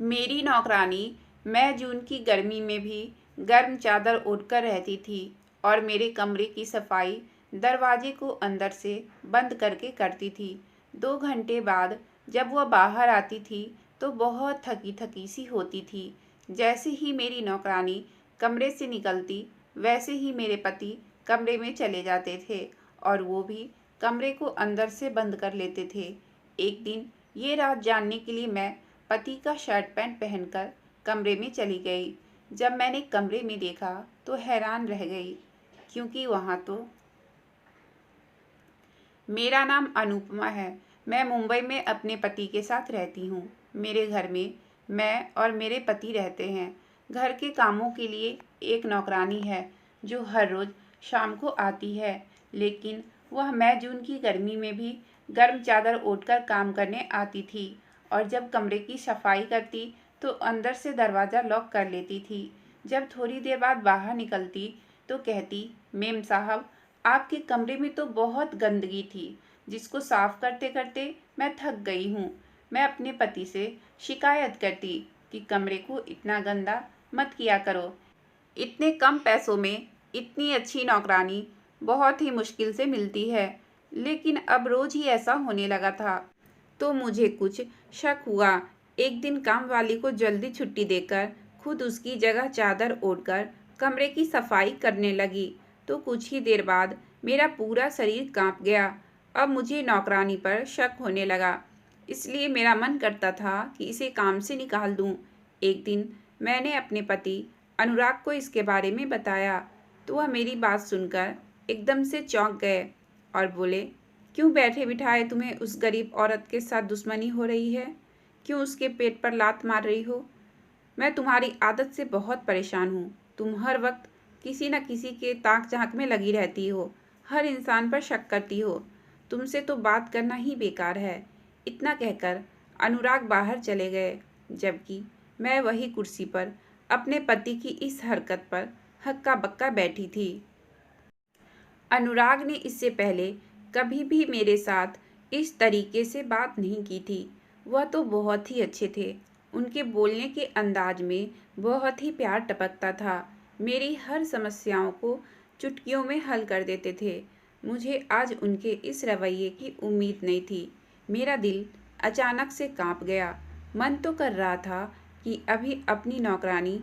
मेरी नौकरानी मैं जून की गर्मी में भी गर्म चादर ओढ़कर रहती थी और मेरे कमरे की सफाई दरवाजे को अंदर से बंद करके करती थी। 2 घंटे बाद जब वह बाहर आती थी तो बहुत थकी थकी सी होती थी। जैसे ही मेरी नौकरानी कमरे से निकलती वैसे ही मेरे पति कमरे में चले जाते थे और वो भी कमरे को अंदर से बंद कर लेते थे। एक दिन ये रात जानने के लिए मैं पति का शर्ट पैंट पहनकर कमरे में चली गई। जब मैंने कमरे में देखा तो हैरान रह गई, क्योंकि वहाँ तो मेरा नाम अनुपमा है। मैं मुंबई में अपने पति के साथ रहती हूँ। मेरे घर में मैं और मेरे पति रहते हैं। घर के कामों के लिए एक नौकरानी है जो हर रोज़ शाम को आती है, लेकिन वह मई जून की गर्मी में भी गर्म चादर ओढ़कर काम करने आती थी और जब कमरे की सफाई करती तो अंदर से दरवाज़ा लॉक कर लेती थी। जब थोड़ी देर बाद बाहर निकलती तो कहती, मेम साहब, आपके कमरे में तो बहुत गंदगी थी, जिसको साफ करते करते मैं थक गई हूँ। मैं अपने पति से शिकायत करती कि कमरे को इतना गंदा मत किया करो। इतने कम पैसों में इतनी अच्छी नौकरानी बहुत ही मुश्किल से मिलती है, लेकिन अब रोज़ ही ऐसा होने लगा था तो मुझे कुछ शक हुआ। एक दिन काम वाली को जल्दी छुट्टी देकर खुद उसकी जगह चादर ओढ़कर कमरे की सफाई करने लगी तो कुछ ही देर बाद मेरा पूरा शरीर कांप गया। अब मुझे नौकरानी पर शक होने लगा, इसलिए मेरा मन करता था कि इसे काम से निकाल दूं। एक दिन मैंने अपने पति अनुराग को इसके बारे में बताया तो वह मेरी बात सुनकर एकदम से चौंक गए और बोले, क्यों बैठे बिठाए तुम्हें उस गरीब औरत के साथ दुश्मनी हो रही है? क्यों उसके पेट पर लात मार रही हो? मैं तुम्हारी आदत से बहुत परेशान हूँ। तुम हर वक्त किसी न किसी के ताक झांक में लगी रहती हो, हर इंसान पर शक करती हो। तुमसे तो बात करना ही बेकार है। इतना कहकर अनुराग बाहर चले गए, जबकि मैं वही कुर्सी पर अपने पति की इस हरकत पर हक्का बक्का बैठी थी। अनुराग ने इससे पहले कभी भी मेरे साथ इस तरीके से बात नहीं की थी। वह तो बहुत ही अच्छे थे। उनके बोलने के अंदाज में बहुत ही प्यार टपकता था। मेरी हर समस्याओं को चुटकियों में हल कर देते थे। मुझे आज उनके इस रवैये की उम्मीद नहीं थी। मेरा दिल अचानक से कांप गया। मन तो कर रहा था कि अभी अपनी नौकरानी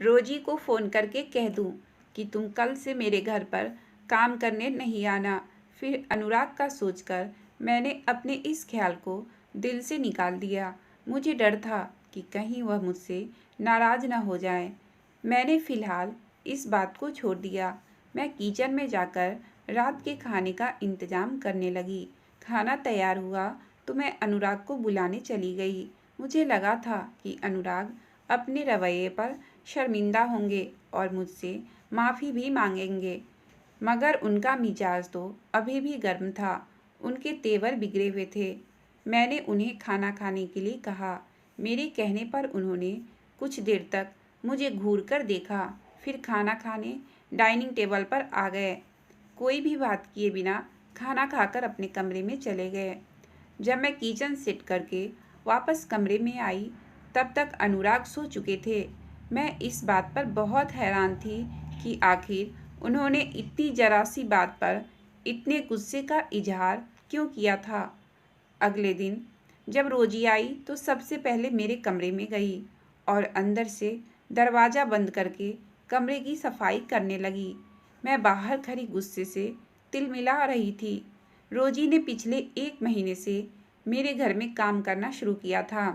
रोजी को फ़ोन करके कह दूं कि तुम कल से मेरे घर पर काम करने नहीं आना। फिर अनुराग का सोचकर मैंने अपने इस ख्याल को दिल से निकाल दिया। मुझे डर था कि कहीं वह मुझसे नाराज़ न हो जाए। मैंने फ़िलहाल इस बात को छोड़ दिया। मैं किचन में जाकर रात के खाने का इंतज़ाम करने लगी। खाना तैयार हुआ तो मैं अनुराग को बुलाने चली गई। मुझे लगा था कि अनुराग अपने रवैये पर शर्मिंदा होंगे और मुझसे माफ़ी भी मांगेंगे, मगर उनका मिजाज तो अभी भी गर्म था। उनके तेवर बिगड़े हुए थे। मैंने उन्हें खाना खाने के लिए कहा। मेरे कहने पर उन्होंने कुछ देर तक मुझे घूर कर देखा, फिर खाना खाने डाइनिंग टेबल पर आ गए। कोई भी बात किए बिना खाना खाकर अपने कमरे में चले गए। जब मैं किचन सेट करके वापस कमरे में आई तब तक अनुराग सो चुके थे। मैं इस बात पर बहुत हैरान थी कि आखिर उन्होंने इतनी जरा सी बात पर इतने गुस्से का इजहार क्यों किया था। अगले दिन जब रोजी आई तो सबसे पहले मेरे कमरे में गई और अंदर से दरवाज़ा बंद करके कमरे की सफाई करने लगी। मैं बाहर खड़ी गुस्से से तिलमिला रही थी। रोजी ने पिछले 1 महीने से मेरे घर में काम करना शुरू किया था।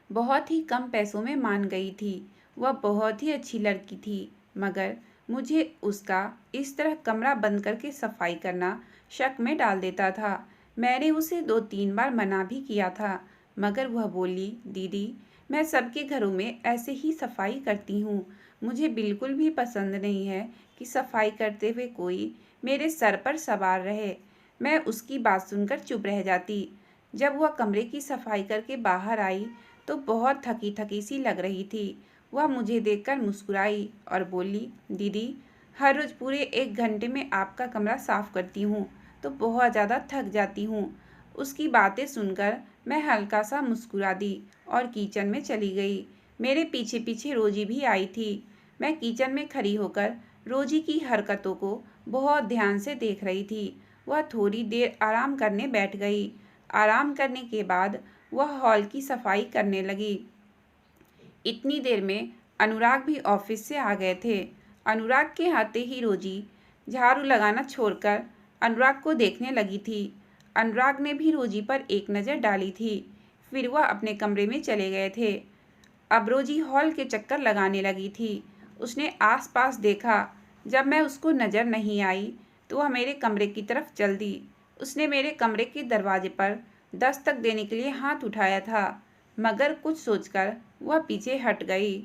बहुत ही कम पैसों में मान गई थी। वह बहुत ही अच्छी लड़की थी, मगर मुझे उसका इस तरह कमरा बंद करके सफाई करना शक में डाल देता था। मैंने उसे 2-3 बार मना भी किया था, मगर वह बोली, दीदी, मैं सबके घरों में ऐसे ही सफाई करती हूँ। मुझे बिल्कुल भी पसंद नहीं है कि सफाई करते हुए कोई मेरे सर पर सवार रहे। मैं उसकी बात सुनकर चुप रह जाती। जब वह कमरे की सफाई करके बाहर आई तो बहुत थकी थकी सी लग रही थी। वह मुझे देखकर मुस्कुराई और बोली, दीदी, हर रोज़ पूरे 1 घंटे में आपका कमरा साफ़ करती हूँ तो बहुत ज़्यादा थक जाती हूँ। उसकी बातें सुनकर मैं हल्का सा मुस्कुरा दी और किचन में चली गई। मेरे पीछे पीछे रोजी भी आई थी। मैं किचन में खड़ी होकर रोजी की हरकतों को बहुत ध्यान से देख रही थी। वह थोड़ी देर आराम करने बैठ गई। आराम करने के बाद वह हॉल की सफाई करने लगी। इतनी देर में अनुराग भी ऑफिस से आ गए थे। अनुराग के आते ही रोजी झाड़ू लगाना छोड़कर अनुराग को देखने लगी थी। अनुराग ने भी रोजी पर एक नज़र डाली थी। फिर वह अपने कमरे में चले गए थे। अब रोजी हॉल के चक्कर लगाने लगी थी। उसने आसपास देखा। जब मैं उसको नज़र नहीं आई तो वह मेरे कमरे की तरफ चल दी। उसने मेरे कमरे के दरवाजे पर दस्तक देने के लिए हाथ उठाया था, मगर कुछ सोचकर वह पीछे हट गई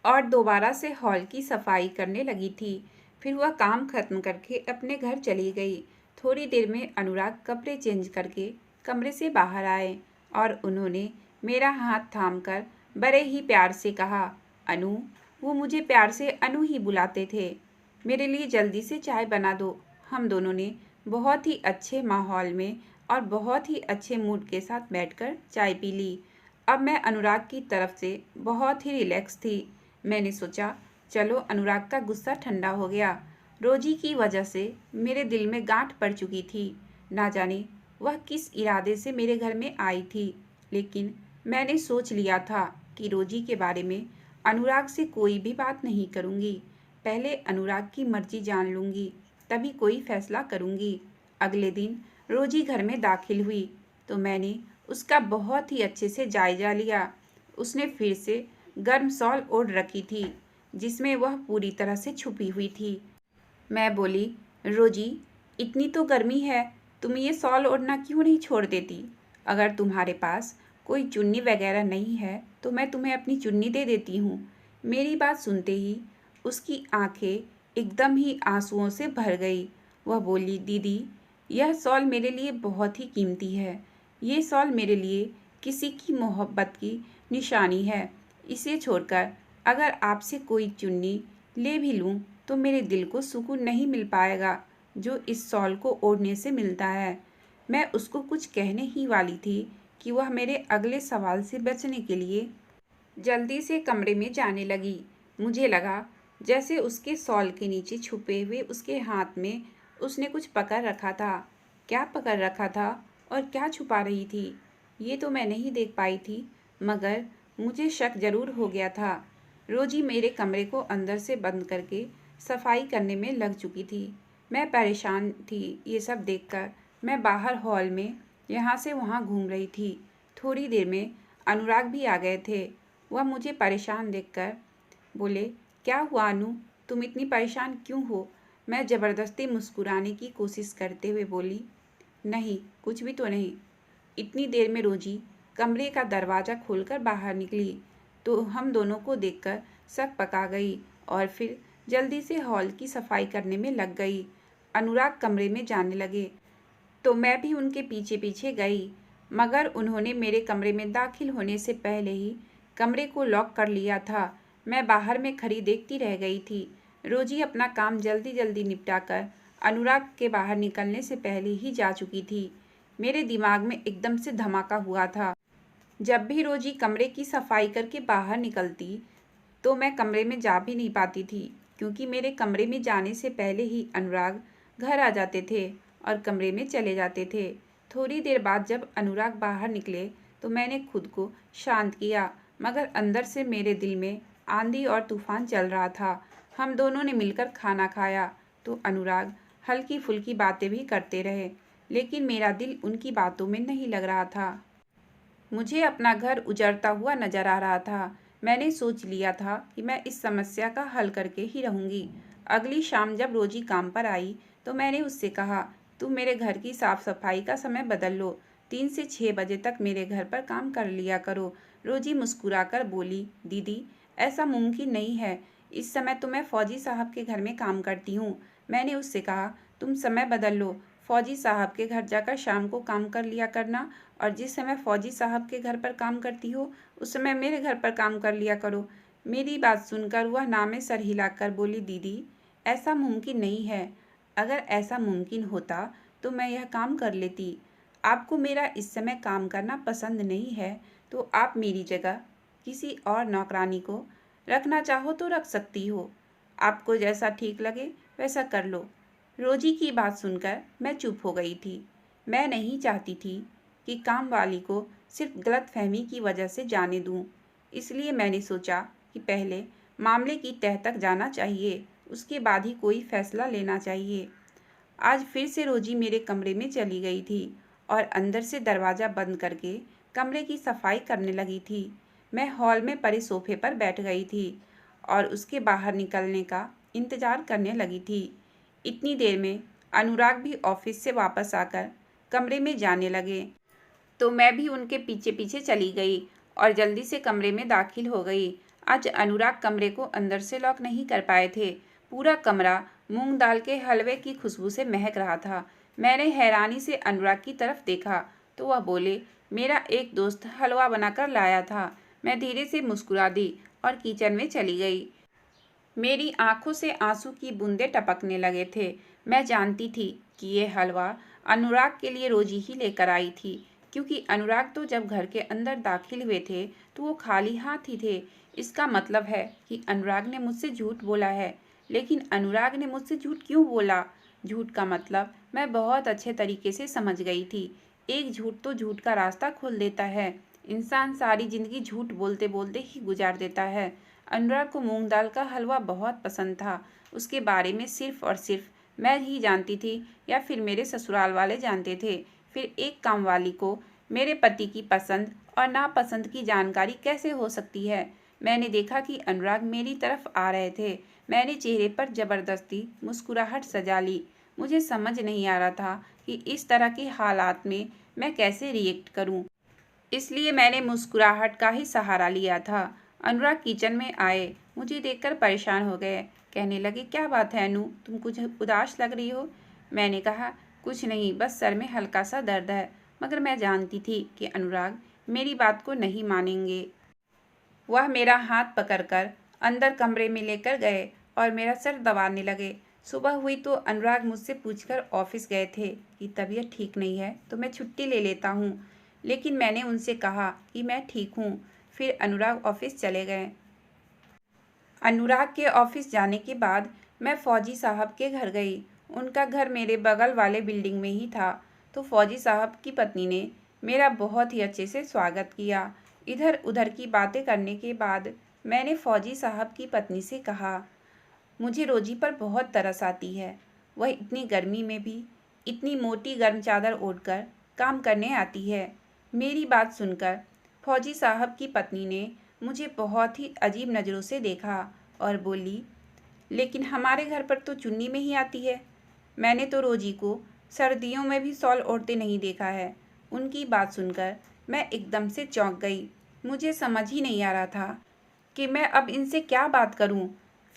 और दोबारा से हॉल की सफाई करने लगी थी। फिर वह काम खत्म करके अपने घर चली गई। थोड़ी देर में अनुराग कपड़े चेंज करके कमरे से बाहर आए और उन्होंने मेरा हाथ थामकर बड़े ही प्यार से कहा, अनु। वो मुझे प्यार से अनु ही बुलाते थे। मेरे लिए जल्दी से चाय बना दो। हम दोनों ने बहुत ही अच्छे माहौल में और बहुत ही अच्छे मूड के साथ बैठकर चाय पी ली। अब मैं अनुराग की तरफ से बहुत ही रिलैक्स थी। मैंने सोचा, चलो अनुराग का गुस्सा ठंडा हो गया। रोजी की वजह से मेरे दिल में गांठ पड़ चुकी थी। ना जाने वह किस इरादे से मेरे घर में आई थी, लेकिन मैंने सोच लिया था कि रोजी के बारे में अनुराग से कोई भी बात नहीं करूँगी। पहले अनुराग की मर्जी जान लूँगी, तभी कोई फैसला करूँगी। अगले दिन रोजी घर में दाखिल हुई तो मैंने उसका बहुत ही अच्छे से जायजा लिया। उसने फिर से गर्म शॉल ओढ़ रखी थी, जिसमें वह पूरी तरह से छुपी हुई थी। मैं बोली, रोजी, इतनी तो गर्मी है, तुम ये शॉल ओढ़ना क्यों नहीं छोड़ देती? अगर तुम्हारे पास कोई चुन्नी वगैरह नहीं है तो मैं तुम्हें अपनी चुन्नी दे देती हूँ। मेरी बात सुनते ही उसकी आंखें एकदम ही आंसुओं से भर गई। वह बोली, दीदी, यह शॉल मेरे लिए बहुत ही कीमती है। ये शॉल मेरे लिए किसी की मोहब्बत की निशानी है। इसे छोड़कर अगर आपसे कोई चुन्नी ले भी लूँ तो मेरे दिल को सुकून नहीं मिल पाएगा जो इस शॉल को ओढ़ने से मिलता है। मैं उसको कुछ कहने ही वाली थी कि वह मेरे अगले सवाल से बचने के लिए जल्दी से कमरे में जाने लगी। मुझे लगा जैसे उसके शॉल के नीचे छुपे हुए उसके हाथ में उसने कुछ पकड़ रखा था। क्या पकड़ रखा था और क्या छुपा रही थी, ये तो मैं नहीं देख पाई थी, मगर मुझे शक जरूर हो गया था। रोजी मेरे कमरे को अंदर से बंद करके सफाई करने में लग चुकी थी। मैं परेशान थी ये सब देखकर। मैं बाहर हॉल में यहाँ से वहाँ घूम रही थी। थोड़ी देर में अनुराग भी आ गए थे। वह मुझे परेशान देखकर बोले, क्या हुआ अनु, तुम इतनी परेशान क्यों हो? मैं ज़बरदस्ती मुस्कुराने की कोशिश करते हुए बोली, नहीं, कुछ भी तो नहीं। इतनी देर में रोजी कमरे का दरवाज़ा खोलकर बाहर निकली तो हम दोनों को देखकर शक पका गई और फिर जल्दी से हॉल की सफाई करने में लग गई। अनुराग कमरे में जाने लगे तो मैं भी उनके पीछे पीछे गई, मगर उन्होंने मेरे कमरे में दाखिल होने से पहले ही कमरे को लॉक कर लिया था। मैं बाहर में खड़ी देखती रह गई थी। रोजी अपना काम जल्दी जल्दी निपटाकर अनुराग के बाहर निकलने से पहले ही जा चुकी थी। मेरे दिमाग में एकदम से धमाका हुआ था। जब भी रोजी कमरे की सफाई करके बाहर निकलती तो मैं कमरे में जा भी नहीं पाती थी, क्योंकि मेरे कमरे में जाने से पहले ही अनुराग घर आ जाते थे और कमरे में चले जाते थे। थोड़ी देर बाद जब अनुराग बाहर निकले तो मैंने खुद को शांत किया, मगर अंदर से मेरे दिल में आंधी और तूफान चल रहा था। हम दोनों ने मिलकर खाना खाया तो अनुराग हल्की फुल्की बातें भी करते रहे, लेकिन मेरा दिल उनकी बातों में नहीं लग रहा था। मुझे अपना घर उजड़ता हुआ नजर आ रहा था। मैंने सोच लिया था कि मैं इस समस्या का हल करके ही रहूँगी। अगली शाम जब रोजी काम पर आई तो मैंने उससे कहा, तुम मेरे घर की साफ़ सफाई का समय बदल लो, 3 से 6 बजे तक मेरे घर पर काम कर लिया करो। रोजी मुस्कुराकर बोली, दीदी, ऐसा मुमकिन नहीं है, इस समय तो मैं फौजी साहब के घर में काम करती हूँ। मैंने उससे कहा, तुम समय बदल लो, फौजी साहब के घर जाकर शाम को काम कर लिया करना, और जिस समय फौजी साहब के घर पर काम करती हो उस समय मेरे घर पर काम कर लिया करो। मेरी बात सुनकर वह नामे सर हिलाकर बोली, दीदी, ऐसा मुमकिन नहीं है। अगर ऐसा मुमकिन होता तो मैं यह काम कर लेती। आपको मेरा इस समय काम करना पसंद नहीं है तो आप मेरी जगह किसी और नौकरानी को रखना चाहो तो रख सकती हो। आपको जैसा ठीक लगे वैसा कर लो। रोजी की बात सुनकर मैं चुप हो गई थी। मैं नहीं चाहती थी कि काम वाली को सिर्फ गलतफहमी की वजह से जाने दूं। इसलिए मैंने सोचा कि पहले मामले की तह तक जाना चाहिए, उसके बाद ही कोई फैसला लेना चाहिए। आज फिर से रोजी मेरे कमरे में चली गई थी और अंदर से दरवाज़ा बंद करके कमरे की सफाई करने लगी थी। मैं हॉल में पड़े सोफे पर बैठ गई थी और उसके बाहर निकलने का इंतज़ार करने लगी थी। इतनी देर में अनुराग भी ऑफिस से वापस आकर कमरे में जाने लगे, तो मैं भी उनके पीछे पीछे चली गई और जल्दी से कमरे में दाखिल हो गई। आज अनुराग कमरे को अंदर से लॉक नहीं कर पाए थे। पूरा कमरा मूंग दाल के हलवे की खुशबू से महक रहा था। मैंने हैरानी से अनुराग की तरफ देखा तो वह बोले, मेरा एक दोस्त हलवा बनाकर लाया था। मैं धीरे से मुस्कुरा दी और किचन में चली गई। मेरी आंखों से आंसू की बूंदें टपकने लगे थे। मैं जानती थी कि ये हलवा अनुराग के लिए रोजी ही लेकर आई थी, क्योंकि अनुराग तो जब घर के अंदर दाखिल हुए थे तो वो खाली हाथ ही थे। इसका मतलब है कि अनुराग ने मुझसे झूठ बोला है। लेकिन अनुराग ने मुझसे झूठ क्यों बोला? झूठ का मतलब मैं बहुत अच्छे तरीके से समझ गई थी। एक झूठ तो झूठ का रास्ता खोल देता है। इंसान सारी जिंदगी झूठ बोलते बोलते ही गुजार देता है। अनुराग को मूंग दाल का हलवा बहुत पसंद था। उसके बारे में सिर्फ और सिर्फ मैं ही जानती थी या फिर मेरे ससुराल वाले जानते थे। फिर एक कामवाली को मेरे पति की पसंद और नापसंद की जानकारी कैसे हो सकती है? मैंने देखा कि अनुराग मेरी तरफ आ रहे थे। मैंने चेहरे पर जबरदस्ती मुस्कुराहट सजा ली। मुझे समझ नहीं आ रहा था कि इस तरह के हालात में मैं कैसे रिएक्ट करूं। इसलिए मैंने मुस्कुराहट का ही सहारा लिया था। अनुराग किचन में आए, मुझे देखकर परेशान हो गए। कहने लगे, क्या बात है अनु, तुम कुछ उदास लग रही हो? मैंने कहा, कुछ नहीं, बस सर में हल्का सा दर्द है। मगर मैं जानती थी कि अनुराग मेरी बात को नहीं मानेंगे। वह मेरा हाथ पकड़कर अंदर कमरे में लेकर गए और मेरा सर दबाने लगे। सुबह हुई तो अनुराग मुझसे पूछकर ऑफिस गए थे कि तबीयत ठीक नहीं है तो मैं छुट्टी ले लेता हूँ। लेकिन मैंने उनसे कहा कि मैं ठीक हूँ। फिर अनुराग ऑफिस चले गए। अनुराग के ऑफिस जाने के बाद मैं फौजी साहब के घर गई। उनका घर मेरे बगल वाले बिल्डिंग में ही था। तो फौजी साहब की पत्नी ने मेरा बहुत ही अच्छे से स्वागत किया। इधर उधर की बातें करने के बाद मैंने फौजी साहब की पत्नी से कहा, मुझे रोजी पर बहुत तरस आती है। वह इतनी गर्मी में भी इतनी मोटी गर्म चादर ओढ़कर काम करने आती है। मेरी बात सुनकर फौजी साहब की पत्नी ने मुझे बहुत ही अजीब नज़रों से देखा और बोली, लेकिन हमारे घर पर तो चुन्नी में ही आती है। मैंने तो रोजी को सर्दियों में भी शॉल ओढ़ते नहीं देखा है। उनकी बात सुनकर मैं एकदम से चौंक गई। मुझे समझ ही नहीं आ रहा था कि मैं अब इनसे क्या बात करूं।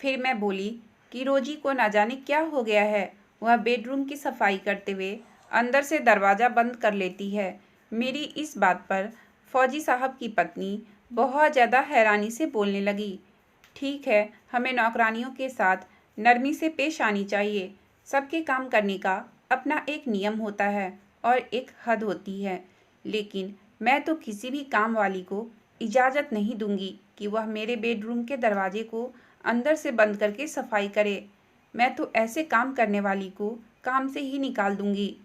फिर मैं बोली कि रोजी को ना जाने क्या हो गया है। वह बेडरूम की सफाई करते हुए अंदर से दरवाज़ा बंद कर लेती है। मेरी इस बात पर फौजी साहब की पत्नी बहुत ज़्यादा हैरानी से बोलने लगी, ठीक है, हमें नौकरानियों के साथ नरमी से पेश आनी चाहिए। सबके काम करने का अपना एक नियम होता है और एक हद होती है। लेकिन मैं तो किसी भी काम वाली को इजाज़त नहीं दूंगी कि वह मेरे बेडरूम के दरवाजे को अंदर से बंद करके सफाई करे। मैं तो ऐसे काम करने वाली को काम से ही निकाल दूंगी।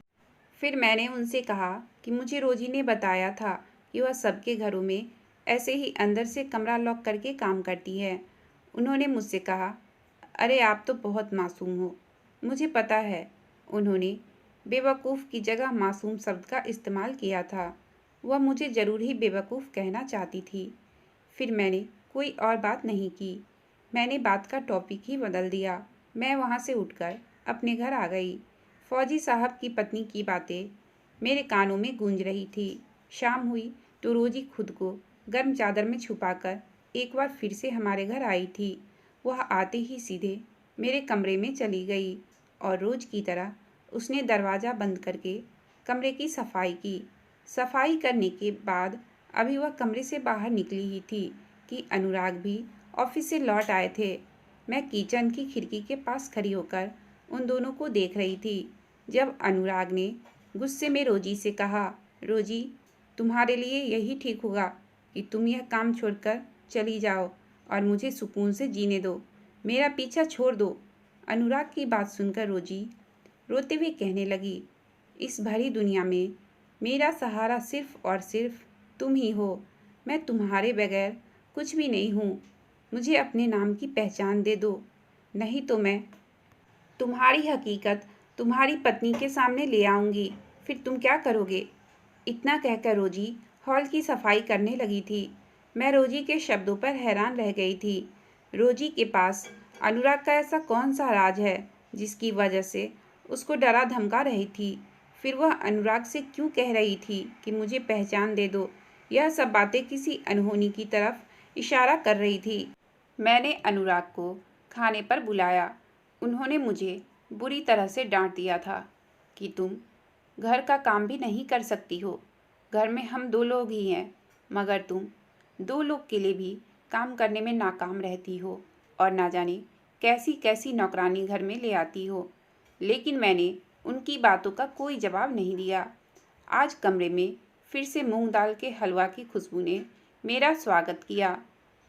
फिर मैंने उनसे कहा कि मुझे रोजी ने बताया था कि वह सबके घरों में ऐसे ही अंदर से कमरा लॉक करके काम करती है। उन्होंने मुझसे कहा, अरे आप तो बहुत मासूम हो। मुझे पता है उन्होंने बेवकूफ़ की जगह मासूम शब्द का इस्तेमाल किया था। वह मुझे ज़रूर ही बेवकूफ़ कहना चाहती थी। फिर मैंने कोई और बात नहीं की। मैंने बात का टॉपिक ही बदल दिया। मैं वहाँ से उठकर अपने घर आ गई। फौजी साहब की पत्नी की बातें मेरे कानों में गूंज रही थी। शाम हुई तो रोजी खुद को गर्म चादर में छुपाकर एक बार फिर से हमारे घर आई थी। वह आते ही सीधे मेरे कमरे में चली गई और रोज़ की तरह उसने दरवाज़ा बंद करके कमरे की सफाई की। सफाई करने के बाद अभी वह कमरे से बाहर निकली ही थी कि अनुराग भी ऑफिस से लौट आए थे। मैं किचन की खिड़की के पास खड़ी होकर उन दोनों को देख रही थी जब अनुराग ने गुस्से में रोजी से कहा, रोजी, तुम्हारे लिए यही ठीक होगा कि तुम यह काम छोड़कर चली जाओ और मुझे सुकून से जीने दो। मेरा पीछा छोड़ दो। अनुराग की बात सुनकर रोजी रोते हुए कहने लगी, इस भरी दुनिया में मेरा सहारा सिर्फ और सिर्फ तुम ही हो। मैं तुम्हारे बगैर कुछ भी नहीं हूँ। मुझे अपने नाम की पहचान दे दो, नहीं तो मैं तुम्हारी हकीकत तुम्हारी पत्नी के सामने ले आऊँगी। फिर तुम क्या करोगे? इतना कहकर रोजी हॉल की सफाई करने लगी थी। मैं रोजी के शब्दों पर हैरान रह गई थी। रोजी के पास अनुराग का ऐसा कौन सा राज है जिसकी वजह से उसको डरा धमका रही थी? फिर वह अनुराग से क्यों कह रही थी कि मुझे पहचान दे दो? यह सब बातें किसी अनहोनी की तरफ इशारा कर रही थी। मैंने अनुराग को खाने पर बुलाया। उन्होंने मुझे बुरी तरह से डांट दिया था कि तुम घर का काम भी नहीं कर सकती हो। घर में हम 2 लोग ही हैं, मगर तुम 2 लोग के लिए भी काम करने में नाकाम रहती हो और ना जाने कैसी कैसी नौकरानी घर में ले आती हो। लेकिन मैंने उनकी बातों का कोई जवाब नहीं दिया। आज कमरे में फिर से मूंग दाल के हलवा की खुशबू ने मेरा स्वागत किया।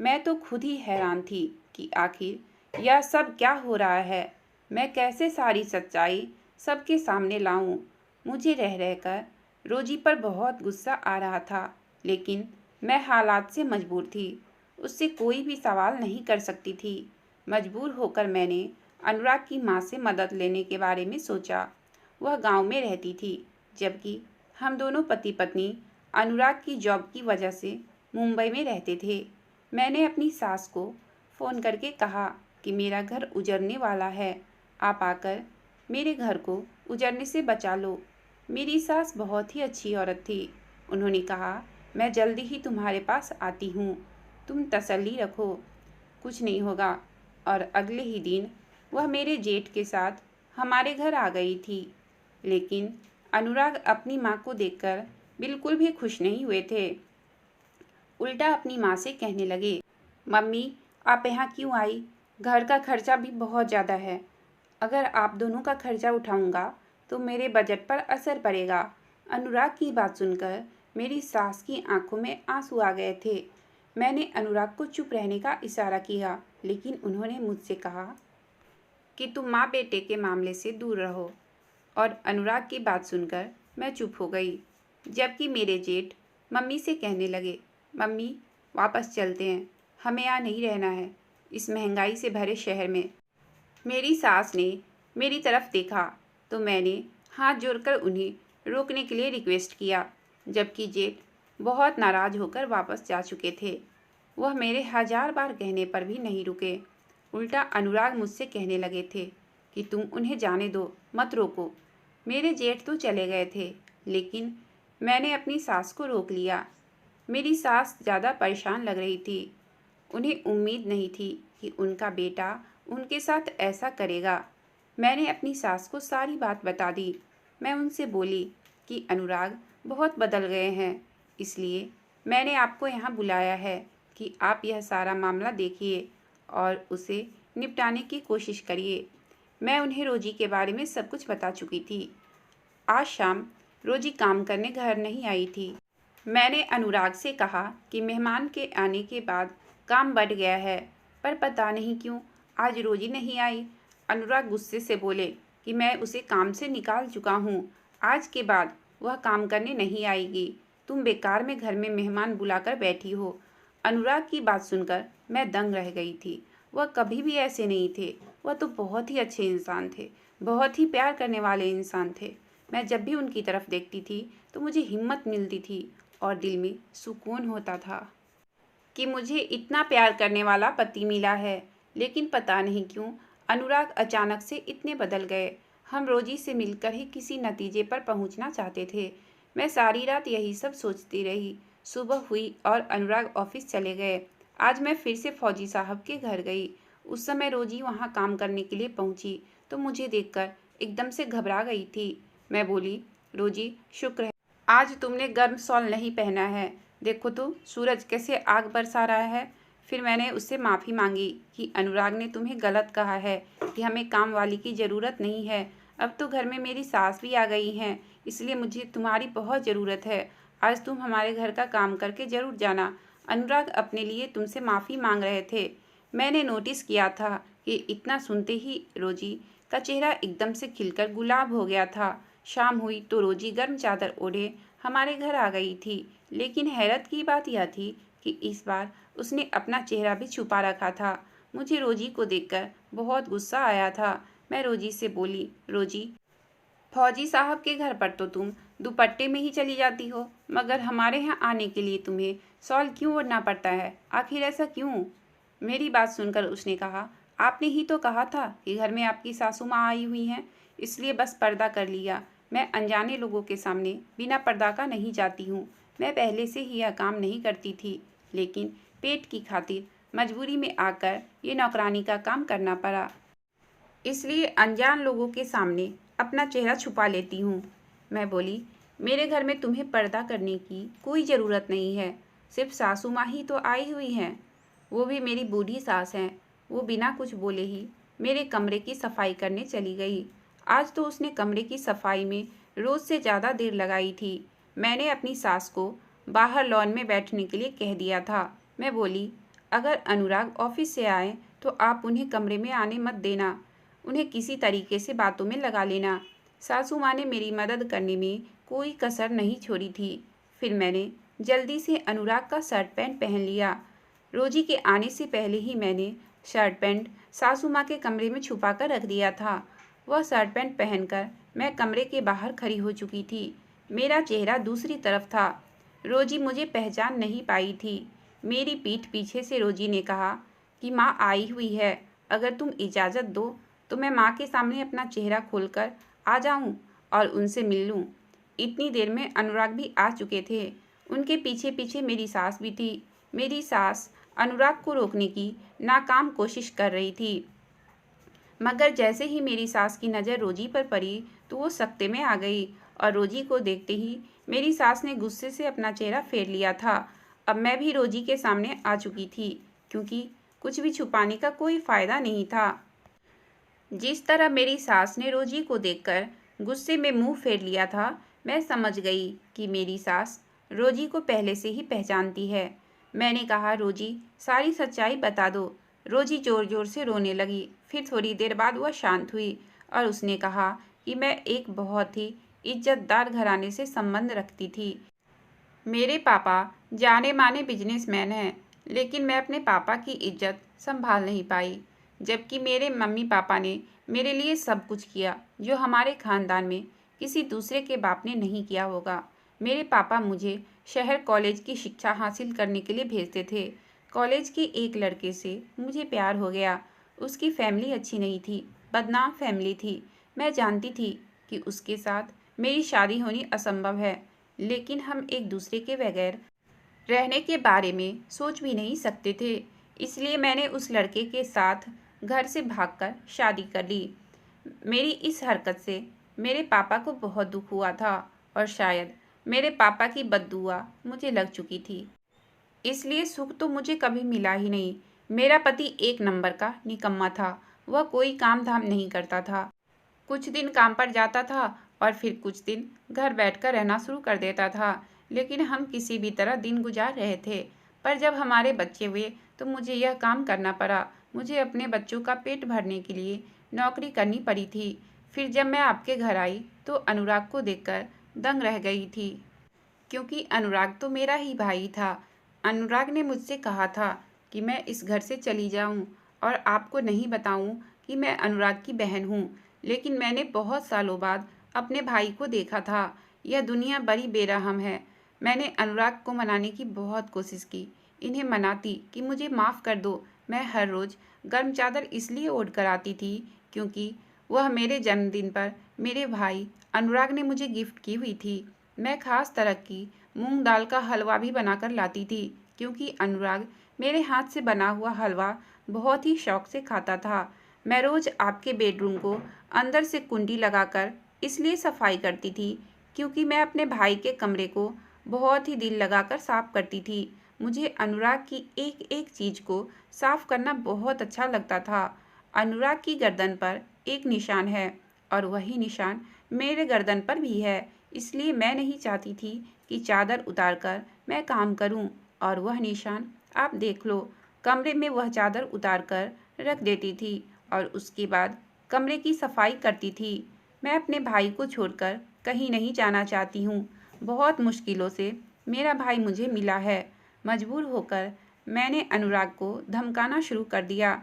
मैं तो खुद ही हैरान थी कि आखिर यह सब क्या हो रहा है। मैं कैसे सारी सच्चाई सबके सामने लाऊं? मुझे रह रहकर रोजी पर बहुत गुस्सा आ रहा था, लेकिन मैं हालात से मजबूर थी। उससे कोई भी सवाल नहीं कर सकती थी। मजबूर होकर मैंने अनुराग की माँ से मदद लेने के बारे में सोचा। वह गांव में रहती थी, जबकि हम दोनों पति पत्नी अनुराग की जॉब की वजह से मुंबई में रहते थे। मैंने अपनी सास को फ़ोन करके कहा कि मेरा घर उजड़ने वाला है, आप आकर मेरे घर को उजड़ने से बचा लो। मेरी सास बहुत ही अच्छी औरत थी। उन्होंने कहा, मैं जल्दी ही तुम्हारे पास आती हूँ, तुम तसल्ली रखो, कुछ नहीं होगा। और अगले ही दिन वह मेरे जेठ के साथ हमारे घर आ गई थी। लेकिन अनुराग अपनी माँ को देखकर बिल्कुल भी खुश नहीं हुए थे। उल्टा अपनी माँ से कहने लगे, मम्मी आप यहाँ क्यों आई? घर का खर्चा भी बहुत ज़्यादा है। अगर आप दोनों का खर्चा उठाऊंगा तो मेरे बजट पर असर पड़ेगा। अनुराग की बात सुनकर मेरी सास की आंखों में आंसू आ गए थे। मैंने अनुराग को चुप रहने का इशारा किया, लेकिन उन्होंने मुझसे कहा कि तुम माँ बेटे के मामले से दूर रहो। और अनुराग की बात सुनकर मैं चुप हो गई। जबकि मेरे जेठ मम्मी से कहने लगे, मम्मी वापस चलते हैं, हमें यहाँ नहीं रहना है इस महंगाई से भरे शहर में। मेरी सास ने मेरी तरफ देखा तो मैंने हाथ जोड़कर उन्हें रोकने के लिए रिक्वेस्ट किया, जबकि जेठ बहुत नाराज़ होकर वापस जा चुके थे। वह मेरे 1000 बार कहने पर भी नहीं रुके। उल्टा अनुराग मुझसे कहने लगे थे कि तुम उन्हें जाने दो, मत रोको। मेरे जेठ तो चले गए थे, लेकिन मैंने अपनी सास को रोक लिया। मेरी सास ज़्यादा परेशान लग रही थी। उन्हें उम्मीद नहीं थी कि उनका बेटा उनके साथ ऐसा करेगा। मैंने अपनी सास को सारी बात बता दी। मैं उनसे बोली कि अनुराग बहुत बदल गए हैं, इसलिए मैंने आपको यहाँ बुलाया है कि आप यह सारा मामला देखिए और उसे निपटाने की कोशिश करिए। मैं उन्हें रोजी के बारे में सब कुछ बता चुकी थी। आज शाम रोजी काम करने घर नहीं आई थी। मैंने अनुराग से कहा कि मेहमान के आने के बाद काम बढ़ गया है, पर पता नहीं क्यों आज रोजी नहीं आई। अनुराग गुस्से से बोले कि मैं उसे काम से निकाल चुका हूँ, आज के बाद वह काम करने नहीं आएगी। तुम बेकार में घर में मेहमान बुलाकर बैठी हो। अनुराग की बात सुनकर मैं दंग रह गई थी। वह कभी भी ऐसे नहीं थे। वह तो बहुत ही अच्छे इंसान थे, बहुत ही प्यार करने वाले इंसान थे। मैं जब भी उनकी तरफ देखती थी तो मुझे हिम्मत मिलती थी और दिल में सुकून होता था कि मुझे इतना प्यार करने वाला पति मिला है। लेकिन पता नहीं क्यों अनुराग अचानक से इतने बदल गए। हम रोजी से मिलकर ही किसी नतीजे पर पहुंचना चाहते थे। मैं सारी रात यही सब सोचती रही। सुबह हुई और अनुराग ऑफिस चले गए। आज मैं फिर से फौजी साहब के घर गई। उस समय रोजी वहाँ काम करने के लिए पहुँची तो मुझे देखकर एकदम से घबरा गई थी। मैं बोली, रोजी शुक्र है आज तुमने गर्म शॉल नहीं पहना है, देखो तो सूरज कैसे आग बरसा रहा है। फिर मैंने उससे माफ़ी मांगी कि अनुराग ने तुम्हें गलत कहा है कि हमें काम वाली की ज़रूरत नहीं है। अब तो घर में मेरी सास भी आ गई हैं, इसलिए मुझे तुम्हारी बहुत ज़रूरत है। आज तुम हमारे घर का काम करके ज़रूर जाना। अनुराग अपने लिए तुमसे माफ़ी मांग रहे थे। मैंने नोटिस किया था कि इतना सुनते ही रोजी का चेहरा एकदम से खिलकर गुलाब हो गया था। शाम हुई तो रोजी गर्म चादर ओढ़े हमारे घर आ गई थी, लेकिन हैरत की बात यह थी कि इस बार उसने अपना चेहरा भी छुपा रखा था। मुझे रोजी को देखकर बहुत गुस्सा आया था। मैं रोजी से बोली, रोजी, फौजी साहब के घर पर तो तुम दुपट्टे में ही चली जाती हो, मगर हमारे यहाँ आने के लिए तुम्हें शॉल क्यों ओढ़ना पड़ता है? आखिर ऐसा क्यों? मेरी बात सुनकर उसने कहा, आपने ही तो कहा था कि घर में आपकी सासू माँ आई हुई हैं, इसलिए बस पर्दा कर लिया। मैं अनजाने लोगों के सामने बिना पर्दा का नहीं जाती हूँ। मैं पहले से ही यह काम नहीं करती थी, लेकिन पेट की खातिर मजबूरी में आकर ये नौकरानी का काम करना पड़ा, इसलिए अनजान लोगों के सामने अपना चेहरा छुपा लेती हूँ। मैं बोली, मेरे घर में तुम्हें पर्दा करने की कोई ज़रूरत नहीं है, सिर्फ सासू माँ ही तो आई हुई हैं, वो भी मेरी बूढ़ी सास हैं। वो बिना कुछ बोले ही मेरे कमरे की सफाई करने चली गई। आज तो उसने कमरे की सफाई में रोज़ से ज़्यादा देर लगाई थी। मैंने अपनी सास को बाहर लॉन में बैठने के लिए कह दिया था। मैं बोली, अगर अनुराग ऑफिस से आए तो आप उन्हें कमरे में आने मत देना, उन्हें किसी तरीके से बातों में लगा लेना। सासू माँ ने मेरी मदद करने में कोई कसर नहीं छोड़ी थी। फिर मैंने जल्दी से अनुराग का शर्ट पैंट पहन लिया। रोजी के आने से पहले ही मैंने शर्ट पैंट सासू माँ के कमरे में छुपा कर रख दिया था। वह शर्ट पैंट पहनकर मैं कमरे के बाहर खड़ी हो चुकी थी। मेरा चेहरा दूसरी तरफ था। रोजी मुझे पहचान नहीं पाई थी। मेरी पीठ पीछे से रोजी ने कहा कि माँ आई हुई है, अगर तुम इजाज़त दो तो मैं माँ के सामने अपना चेहरा खोलकर आ जाऊं और उनसे मिल लूं। इतनी देर में अनुराग भी आ चुके थे। उनके पीछे पीछे मेरी सास भी थी। मेरी सास अनुराग को रोकने की नाकाम कोशिश कर रही थी, मगर जैसे ही मेरी सास की नज़र रोजी पर पड़ी तो वो सकते में आ गई और रोजी को देखते ही मेरी सास ने गुस्से से अपना चेहरा फेर लिया था। अब मैं भी रोजी के सामने आ चुकी थी, क्योंकि कुछ भी छुपाने का कोई फ़ायदा नहीं था। जिस तरह मेरी सास ने रोजी को देखकर गुस्से में मुंह फेर लिया था, मैं समझ गई कि मेरी सास रोजी को पहले से ही पहचानती है। मैंने कहा, रोजी, सारी सच्चाई बता दो। रोजी ज़ोर ज़ोर से रोने लगी। फिर थोड़ी देर बाद वह शांत हुई और उसने कहा कि मैं एक बहुत ही इज्जतदार घराने से संबंध रखती थी। मेरे पापा जाने माने बिजनेसमैन हैं, लेकिन मैं अपने पापा की इज्जत संभाल नहीं पाई, जबकि मेरे मम्मी पापा ने मेरे लिए सब कुछ किया जो हमारे खानदान में किसी दूसरे के बाप ने नहीं किया होगा। मेरे पापा मुझे शहर कॉलेज की शिक्षा हासिल करने के लिए भेजते थे। कॉलेज के एक लड़के से मुझे प्यार हो गया। उसकी फैमिली अच्छी नहीं थी, बदनाम फैमिली थी। मैं जानती थी कि उसके साथ मेरी शादी होनी असंभव है, लेकिन हम एक दूसरे के बगैर रहने के बारे में सोच भी नहीं सकते थे। इसलिए मैंने उस लड़के के साथ घर से भागकर शादी कर ली। मेरी इस हरकत से मेरे पापा को बहुत दुख हुआ था और शायद मेरे पापा की बद्दुआ मुझे लग चुकी थी। इसलिए सुख तो मुझे कभी मिला ही नहीं। मेरा पति एक नंबर का निकम्मा था। वह कोई काम धाम नहीं करता था। कुछ दिन काम पर जाता था और फिर कुछ दिन घर बैठकर रहना शुरू कर देता था, लेकिन हम किसी भी तरह दिन गुजार रहे थे। पर जब हमारे बच्चे हुए तो मुझे यह काम करना पड़ा। मुझे अपने बच्चों का पेट भरने के लिए नौकरी करनी पड़ी थी। फिर जब मैं आपके घर आई तो अनुराग को देखकर दंग रह गई थी, क्योंकि अनुराग तो मेरा ही भाई था। अनुराग ने मुझसे कहा था कि मैं इस घर से चली जाऊं और आपको नहीं बताऊं कि मैं अनुराग की बहन हूं, लेकिन मैंने बहुत सालों बाद अपने भाई को देखा था। यह दुनिया बड़ी बेरहम है। मैंने अनुराग को मनाने की बहुत कोशिश की, इन्हें मनाती कि मुझे माफ़ कर दो। मैं हर रोज़ गर्म चादर इसलिए ओढ़ कर आती थी क्योंकि वह मेरे जन्मदिन पर मेरे भाई अनुराग ने मुझे गिफ्ट की हुई थी। मैं खास तरह की मूंग दाल का हलवा भी बनाकर लाती थी, क्योंकि अनुराग मेरे हाथ से बना हुआ हलवा बहुत ही शौक से खाता था। मैं रोज़ आपके बेडरूम को अंदर से कुंडी लगाकर इसलिए सफाई करती थी क्योंकि मैं अपने भाई के कमरे को बहुत ही दिल लगाकर साफ करती थी। मुझे अनुराग की एक एक चीज़ को साफ करना बहुत अच्छा लगता था। अनुराग की गर्दन पर एक निशान है और वही निशान मेरे गर्दन पर भी है। इसलिए मैं नहीं चाहती थी कि चादर उतारकर मैं काम करूं। और वह निशान आप देख लो। कमरे में वह चादर उतार कर रख देती थी और उसके बाद कमरे की सफाई करती थी। मैं अपने भाई को छोड़कर कहीं नहीं जाना चाहती हूँ। बहुत मुश्किलों से मेरा भाई मुझे मिला है। मजबूर होकर मैंने अनुराग को धमकाना शुरू कर दिया।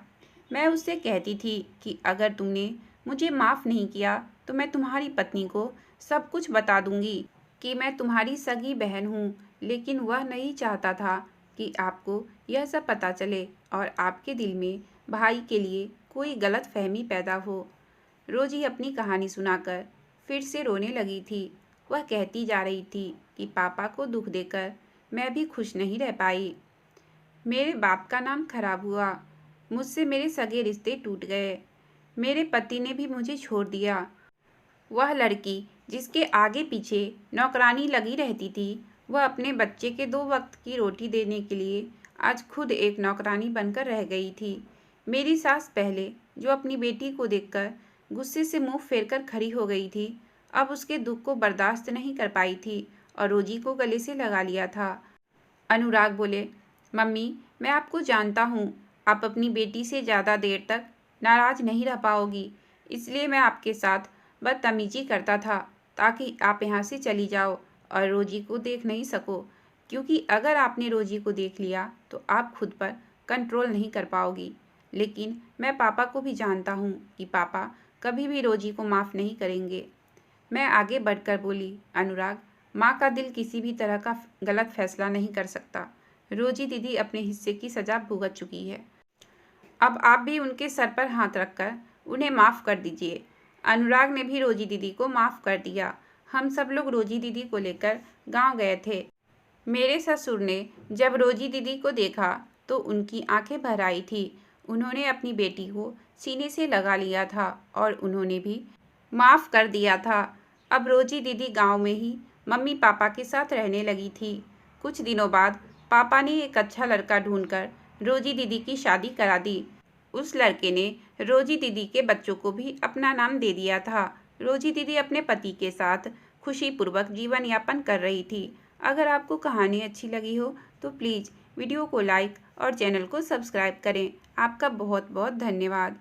मैं उससे कहती थी कि अगर तुमने मुझे माफ़ नहीं किया तो मैं तुम्हारी पत्नी को सब कुछ बता दूंगी कि मैं तुम्हारी सगी बहन हूँ। लेकिन वह नहीं चाहता था कि आपको यह सब पता चले और आपके दिल में भाई के लिए कोई गलत फहमी पैदा हो। रोजी अपनी कहानी सुनाकर फिर से रोने लगी थी। वह कहती जा रही थी कि पापा को दुख देकर मैं भी खुश नहीं रह पाई। मेरे बाप का नाम खराब हुआ, मुझसे मेरे सगे रिश्ते टूट गए, मेरे पति ने भी मुझे छोड़ दिया। वह लड़की जिसके आगे पीछे नौकरानी लगी रहती थी, वह अपने बच्चे के 2 वक्त की रोटी देने के लिए आज खुद एक नौकरानी बनकर रह गई थी। मेरी सास पहले जो अपनी बेटी को देखकर गुस्से से मुंह फेरकर खड़ी हो गई थी, अब उसके दुख को बर्दाश्त नहीं कर पाई थी और रोजी को गले से लगा लिया था। अनुराग बोले, मम्मी मैं आपको जानता हूँ, आप अपनी बेटी से ज़्यादा देर तक नाराज नहीं रह पाओगी, इसलिए मैं आपके साथ बदतमीजी करता था ताकि आप यहाँ से चली जाओ और रोजी को देख नहीं सको, क्योंकि अगर आपने रोजी को देख लिया तो आप खुद पर कंट्रोल नहीं कर पाओगी। लेकिन मैं पापा को भी जानता हूँ कि पापा कभी भी रोजी को माफ़ नहीं करेंगे। मैं आगे बढ़कर बोली, अनुराग, माँ का दिल किसी भी तरह का गलत फैसला नहीं कर सकता। रोजी दीदी अपने हिस्से की सज़ा भुगत चुकी है, अब आप भी उनके सर पर हाथ रखकर उन्हें माफ़ कर दीजिए। अनुराग ने भी रोजी दीदी को माफ़ कर दिया। हम सब लोग रोजी दीदी को लेकर गांव गए थे। मेरे ससुर ने जब रोजी दीदी को देखा तो उनकी आंखें भर आई थी। उन्होंने अपनी बेटी को सीने से लगा लिया था और उन्होंने भी माफ़ कर दिया था। अब रोजी दीदी गांव में ही मम्मी पापा के साथ रहने लगी थी। कुछ दिनों बाद पापा ने एक अच्छा लड़का ढूंढकर रोजी दीदी की शादी करा दी। उस लड़के ने रोजी दीदी के बच्चों को भी अपना नाम दे दिया था। रोजी दीदी अपने पति के साथ खुशीपूर्वक जीवन यापन कर रही थी। अगर आपको कहानी अच्छी लगी हो तो प्लीज़ वीडियो को लाइक और चैनल को सब्सक्राइब करें। आपका बहुत बहुत धन्यवाद।